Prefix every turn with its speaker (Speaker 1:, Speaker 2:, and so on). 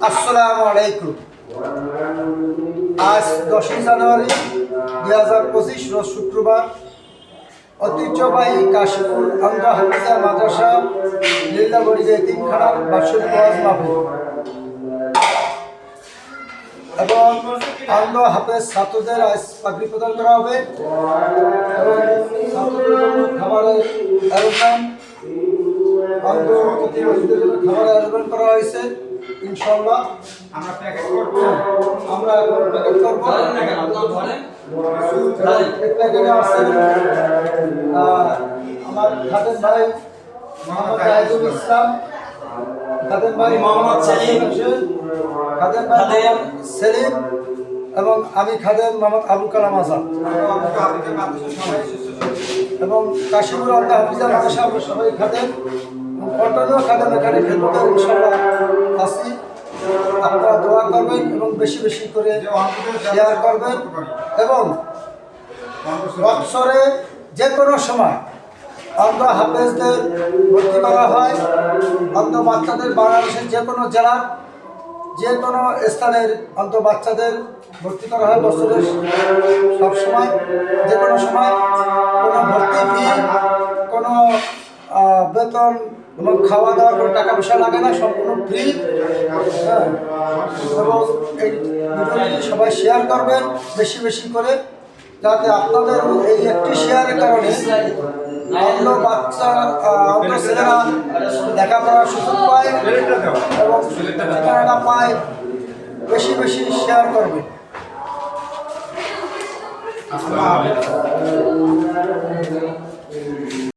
Speaker 1: আসসালামু আলাইকুম। আজ 10 জানুয়ারি 2025 রোজ শুক্রবার ঐতিহ্যবাহী কাশীপুর আমদা হাফিজা মাদ্রাসা লীলাবড়ি এতিমখানার বার্ষিক ওয়াজ মাহফিল এবং আমদা হাফেজ ছাত্রদের আজ পাগড়ি প্রদান করা হবে এবং ছাত্রদের জন্য খাবারের আয়োজন খাবারের আয়োজন করা হয়েছে। ইনশাআল্লাহ আমরা প্যাকেট করব। আমরা এখন প্যাকেট করব। প্যাকেটে আছে আমার খাদেম ভাই মোহাম্মদ জাহিদুল ইসলাম, খাদেম ভাই মোহাম্মদ সেলিম, খাদেম ভাই সেলিম এবং আমি খাদেম মোহাম্মদ আবুল কালাম আজাদ এবং কাশীপুর আমদা হাফিজা মাদ্রাসা আমরা সবাই খাদেম কন্টিনিউ খাদেম এখানে খেলতে ইনশাআল্লাহ আসি। আপনারা দোয়া করবেন এবং বেশি বেশি করে শেয়ার করবেন এবং বৎসরে যে কোনো সময় অন্ধ হাফেজদের ভর্তি করা হয়। অন্ধ বাচ্চাদের বাংলাদেশের যে কোনো জেলার যে কোনো স্থানের অন্ধ বাচ্চাদের ভর্তি করা হয় বছরে সবসময় যে কোনো সময়। কোনো ভর্তি ফি, কোনো বেতন এবং খাওয়া দাওয়ার কোনো টাকা পয়সা লাগে না, সম্পূর্ণ ফ্রি। এবং এই ভিডিওটি সবাই শেয়ার করবেন বেশি বেশি করে, যাতে আপনাদের এই একটি শেয়ারের কারণে অন্য বাচ্চা অন্য ছেলেরা লেখাপড়ার সুযোগ পায় এবং ঠিকানাটা পায়। বেশি বেশি শেয়ার করবেন।